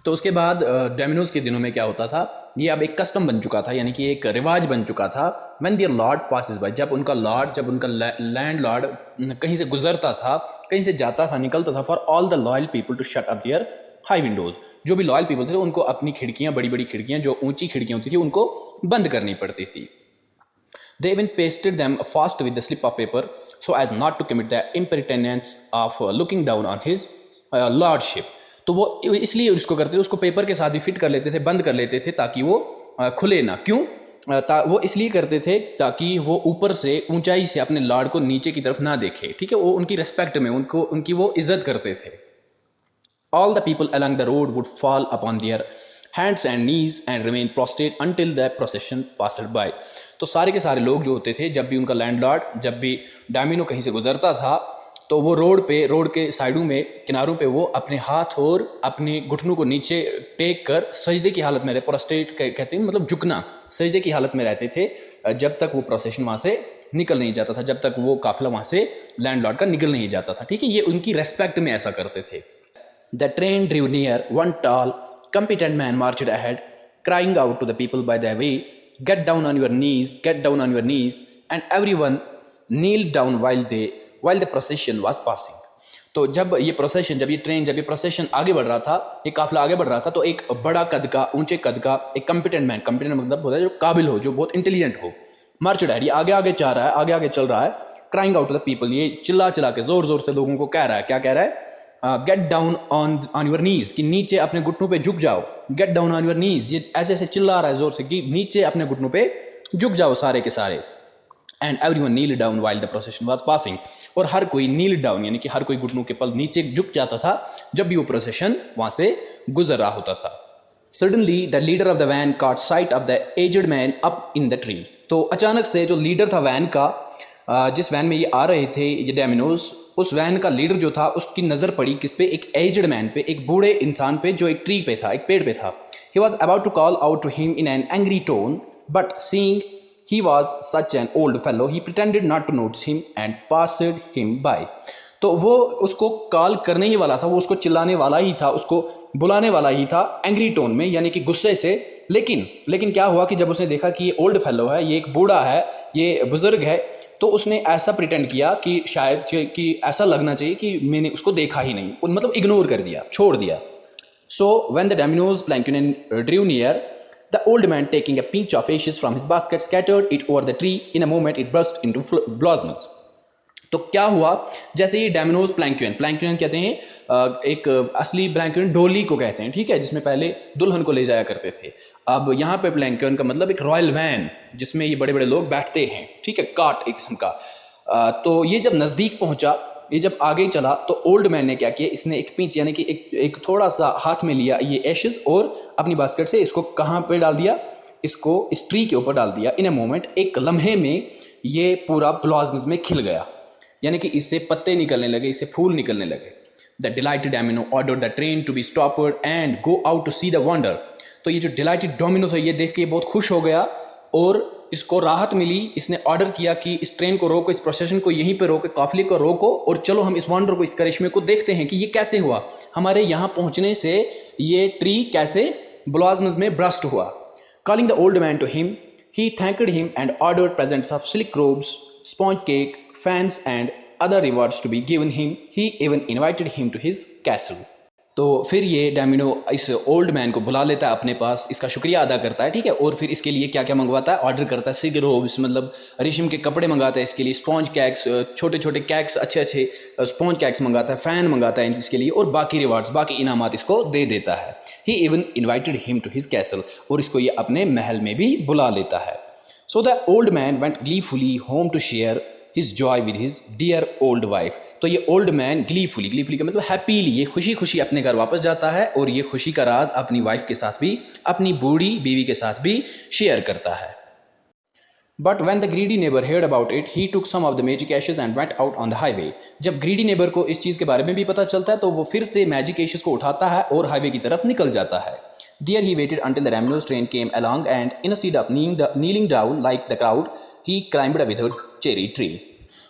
तो उसके बाद डोमिनोज के दिनों में क्या होता था, ये अब एक कस्टम बन चुका था, यानी कि एक रिवाज बन चुका था। When their lord passes by, जब उनका लैंड लॉर्ड कहीं से गुजरता था, कहीं से जाता था, निकलता था, for all the loyal people to shut up their high windows, जो भी लॉयल पीपल थे उनको अपनी खिड़कियाँ, बड़ी बड़ी खिड़कियाँ, जो ऊंची खिड़कियाँ होती थी, उनको बंद करनी पड़ती थी। They even pasted them fast with the slip of paper so as not to commit the impertinence of looking down on his lordship. तो वो इसलिए उसको करते थे, उसको पेपर के साथ भी फिट कर लेते थे, बंद कर लेते थे ताकि वो खुले ना। क्यों? वो इसलिए करते थे ताकि वो ऊपर से ऊंचाई से अपने लॉर्ड को नीचे की तरफ ना देखे, ठीक है, वो उनकी रेस्पेक्ट में उनकी वो इज्जत करते थे। All the people along the road would fall upon their hands and knees and remain prostrate until the procession passed by. तो सारे के सारे लोग जो होते थे, जब भी उनका लैंडलॉर्ड, जब भी डोमिनो कहीं से गुजरता था, तो वो रोड के साइडों में, किनारों पे वो अपने हाथ और अपने घुटनों को नीचे टेक कर सजदे की हालत में रहते, प्रोस्ट्रेट कहते हैं, मतलब झुकना, सजदे की हालत में रहते थे जब तक वो प्रोसेशन वहाँ से निकल नहीं जाता था, जब तक वो काफिला वहाँ से लैंडलॉर्ड का निकल नहीं जाता था, ठीक है। ये उनकी रेस्पेक्ट में ऐसा करते थे। The train drew near. One tall, competent man marched ahead, crying out to the people by the way, "Get down on your knees, get down on your knees!" And everyone kneeled down while the procession was passing. तो जब ये प्रोसेशन आगे बढ़ रहा था, ये काफिला आगे बढ़ रहा था, तो एक बड़ा कद का, ऊंचे कद का एक कॉम्पिटेंट मैन, कॉम्पिटेंट मतलब होता है जो काबिल हो, जो बहुत इंटेलिजेंट हो, मार्च अहेड, ये आगे आगे जा रहा है, आगे आगे चल रहा है, crying out to the people, ये चिल्ला चिल्ला के जोर जोर से लोगों को कह रहा है, क्या कह रहा है? गेट डाउन ऑन योर नीज, कि नीचे अपने घुटनों पे झुक जाओ। गेट डाउन ऑन योर नीज, ये ऐसे ऐसे चिल्ला रहा है जोर से कि नीचे अपने घुटनों पे झुक जाओ सारे के सारे। And everyone kneel down while the procession was passing, और हर कोई नील डाउन यानी कि हर कोई घुटनों के पल नीचे झुक जाता था जब भी वो प्रोसेशन वहां से गुजर रहा होता था। Suddenly the leader of the van caught sight of the aged man up in the tree. तो अचानक से जो लीडर था वैन का, जिस वैन में ये आ रहे थे ये डोमिनोज, उस वैन का लीडर जो था उसकी नज़र पड़ी किस पे? एक एजड मैन पे, एक बूढ़े इंसान पे, जो एक ट्री पे था, एक पेड़ पे था। He was about to call out to him in an angry tone, but seeing he was such an old fellow he pretended not to notice him and passed him by. तो वो उसको कॉल करने ही वाला था, वो उसको चिल्लाने वाला ही था, उसको बुलाने वाला ही था एंग्री टोन में, यानी कि गुस्से से। लेकिन क्या हुआ कि जब उसने देखा कि ये ओल्ड फेलो है, ये एक बूढ़ा है, ये बुजुर्ग है, तो उसने ऐसा प्रिटेंड किया कि शायद कि ऐसा लगना चाहिए कि मैंने उसको देखा ही नहीं, मतलब इग्नोर कर दिया, छोड़ दिया। So when the daimyos palanquin drew near, the old man taking a pinch of ashes from his basket scattered it over the tree, in a moment it burst into blossoms. तो क्या हुआ, जैसे ये डोमिनोज प्लैंक्यून कहते हैं, एक असली प्लैंक्यून डोली को कहते हैं, ठीक है, जिसमें पहले दुल्हन को ले जाया करते थे। अब यहाँ पे प्लैंक्यून का मतलब एक रॉयल वैन जिसमें ये बड़े बड़े लोग बैठते हैं, ठीक है, कार्ट एक किस्म का। तो ये जब नज़दीक पहुँचा, ये जब आगे चला, तो ओल्ड मैन ने क्या किया, इसने एक पिंच यानी कि एक थोड़ा सा हाथ में लिया ये एशेस और अपनी बास्केट से इसको कहाँ पे डाल दिया, इसको इस ट्री के ऊपर डाल दिया। इन ए मोमेंट, एक लम्हे में ये पूरा ब्लॉसम्स में खिल गया, यानी कि इससे पत्ते निकलने लगे, इससे फूल निकलने लगे। The delighted domino ordered the train to be stopped and go out to see the wonder. तो ये जो डिलाइटेड डोमिनो था, ये देख के बहुत खुश हो गया और इसको राहत मिली। इसने ऑर्डर किया कि इस ट्रेन को रोको, इस प्रोसेशन को यहीं पे रोको, काफिले को रोको, और चलो हम इस वंडर को, इस करिश्मे को देखते हैं कि ये कैसे हुआ, हमारे यहाँ पहुँचने से ये ट्री कैसे ब्लॉसम्स में ब्रस्ट हुआ। Calling the old man to him, he thanked him and ordered presents of silk robes, sponge cake, fans and other rewards to be given him. He even invited him to his castle. तो फिर ये डोमिनो इस ओल्ड मैन को बुला लेता है अपने पास, इसका शुक्रिया अदा करता है, ठीक है, और फिर इसके लिए क्या क्या मंगवाता है, ऑर्डर करता है, सिल्क रोब्स मतलब रेशम के कपड़े मंगाता है इसके लिए, स्पॉन्ज कैक्स, छोटे छोटे कैक्स, अच्छे अच्छे स्पॉन्ज कैक्स मंगाता है, फ़ैन मंगाता है इसके लिए, और बाकी रिवार्ड्स, बाकी इनामात इसको दे देता है। He even invited him to his castle, और इसको ये अपने महल में भी बुला लेता है। So the old man went gleefully home to share his joy with his dear old wife. तो ये ओल्ड मैन ग्लीफुली का मतलब हैप्पीली, ये खुशी खुशी अपने घर वापस जाता है, और ये खुशी का राज अपनी वाइफ के साथ भी, अपनी बूढ़ी बीवी के साथ भी शेयर करता है। But when the greedy neighbor heard about it, he took some of the magic ashes and went out on the highway. जब ग्रीडी नेबर को इस चीज़ के बारे में भी पता चलता है, तो वो फिर से मैजिक एशेस को उठाता है और हाईवे की तरफ निकल जाता है। There he waited until the Domino's train came along, and instead of kneeling down like the crowd, he climbed a withered cherry tree.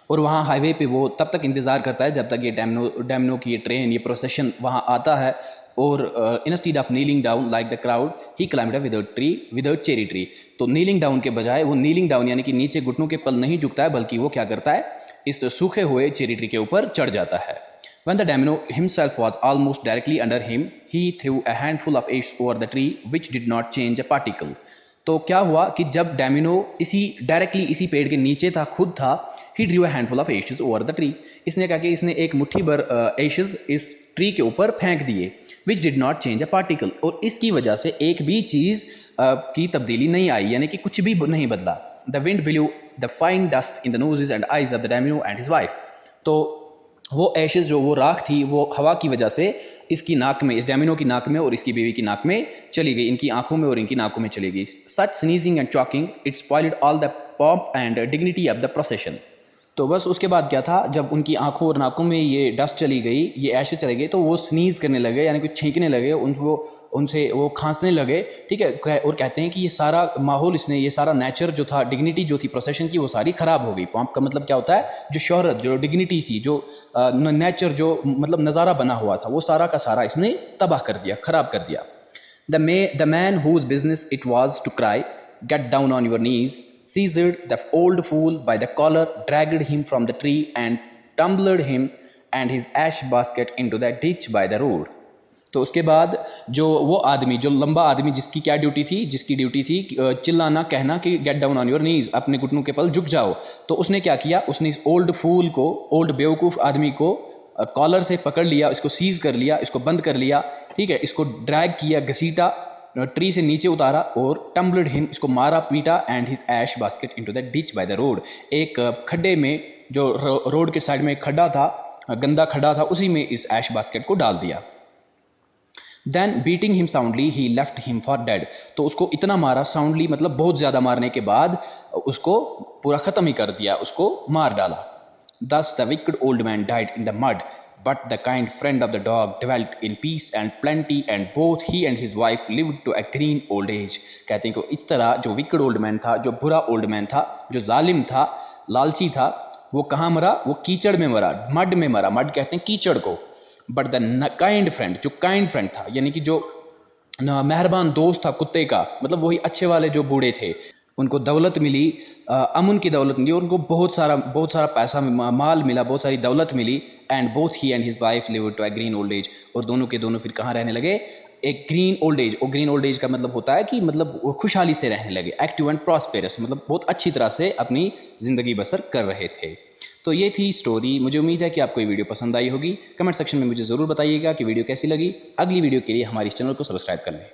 और वहाँ हाईवे पे वो तब तक इंतज़ार करता है जब तक ये डोमिनो की ये ट्रेन, ये प्रोसेशन वहाँ आता है, और instead of kneeling down like the crowd he climbed a without cherry tree. तो नीलिंग डाउन के बजाय वो नीलिंग डाउन यानी कि नीचे घुटनों के पल नहीं झुकता है, बल्कि वो क्या करता है, इस सूखे हुए चेरी ट्री के ऊपर चढ़ जाता है। When the domino himself was almost directly under him, he threw a handful of ashes over the tree, which did not change a particle. तो क्या हुआ कि जब डोमिनो इसी पेड़ के नीचे था, खुद था, he drew a handful of ashes over the tree. इसने कहा कि इसने एक मुट्ठी भर ashes इस ट्री के ऊपर फेंक दिए, which did not change a particle. और इसकी वजह से एक भी चीज़ की तब्दीली नहीं आई, यानी कि कुछ भी नहीं बदला। The wind blew the fine dust in the noses and eyes of the domino and his wife. तो वो एशेज़ जो वो राख थी वो हवा की वजह से इसकी नाक में, इस डोमिनो की नाक में और इसकी बीवी की नाक में चली गई, इनकी आंखों में और इनकी नाकों में चली गई। Such sneezing and choking it spoiled all the pomp and dignity of the procession. तो बस उसके बाद क्या था, जब उनकी आंखों और नाकों में ये डस्ट चली गई, ये एशेज़ चले गए, तो वो स्नीज़ करने लगे, यानी कि छींकने लगे, उनसे वो खांसने लगे, ठीक है। और कहते हैं कि ये सारा माहौल, इसने ये सारा नेचर जो था, डिग्निटी जो थी प्रोसेशन की, वो सारी ख़राब हो गई। पॉम्प का मतलब क्या होता है, जो शोहरत, जो डिग्निटी थी, जो नेचर, जो मतलब नज़ारा बना हुआ था, वो सारा का सारा इसने तबाह कर दिया, ख़राब कर दिया। The man whose business it was to cry get down on your knees seized the old fool by the collar, dragged him from the tree and tumbled him and his ash basket into the ditch by the road. तो उसके बाद जो वो आदमी, जो लंबा आदमी, जिसकी ड्यूटी थी चिल्लाना, कहना कि गेट डाउन ऑन योर नीज, अपने घुटनों के पल झुक जाओ। तो उसने क्या किया, उसने इस ओल्ड फूल को, ओल्ड बेवकूफ़ आदमी को कॉलर से पकड़ लिया, इसको सीज कर लिया, इसको बंद कर लिया, ठीक है, इसको ड्रैग किया, घसीटा, ट्री से नीचे उतारा और टम्बल्ड हिम, इसको मारा पीटा, and his ash basket into the ditch by the road, एक खड्डे में, जो रोड के साइड में एक खड्डा था, गंदा खड्डा था, उसी में इस ऐश बास्केट को डाल दिया। Then beating him soundly he left him for dead. तो उसको इतना मारा, साउंडली मतलब बहुत ज़्यादा मारने के बाद उसको पूरा ख़त्म ही कर दिया, उसको मार डाला। Thus the wicked old man died in the mud, but the kind friend of the dog dwelt in peace and plenty, and both he and his wife lived to a green old age. कहते हैं कि इस तरह जो wicked old man था, जो बुरा old man था, जो जालिम था, लालची था, वो कहाँ मरा, वो कीचड़ में मरा, मड में मरा। मड कहते हैं कीचड़ को। बट द काइंड फ्रेंड, जो काइंड फ्रेंड था, यानी कि जो मेहरबान दोस्त था कुत्ते का, मतलब वही अच्छे वाले जो बूढ़े थे, उनको दौलत मिली, अमन की दौलत मिली, और उनको बहुत सारा पैसा, माल मिला, बहुत सारी दौलत मिली। And both he and his wife lived to a green old age. और दोनों के दोनों फिर कहाँ रहने लगे, एक ग्रीन ओल्ड एज। और ग्रीन ओल्ड एज का मतलब होता है कि मतलब वो खुशहाली से रहने लगे, एक्टिव एंड प्रॉस्पेरस, मतलब बहुत अच्छी तरह से अपनी ज़िंदगी बसर कर रहे थे। तो ये थी स्टोरी। मुझे उम्मीद है कि आपको ये वीडियो पसंद आई होगी। कमेंट सेक्शन में मुझे ज़रूर बताइएगा कि वीडियो कैसी लगी। अगली वीडियो के लिए हमारे इस चैनल को सब्सक्राइब कर लें।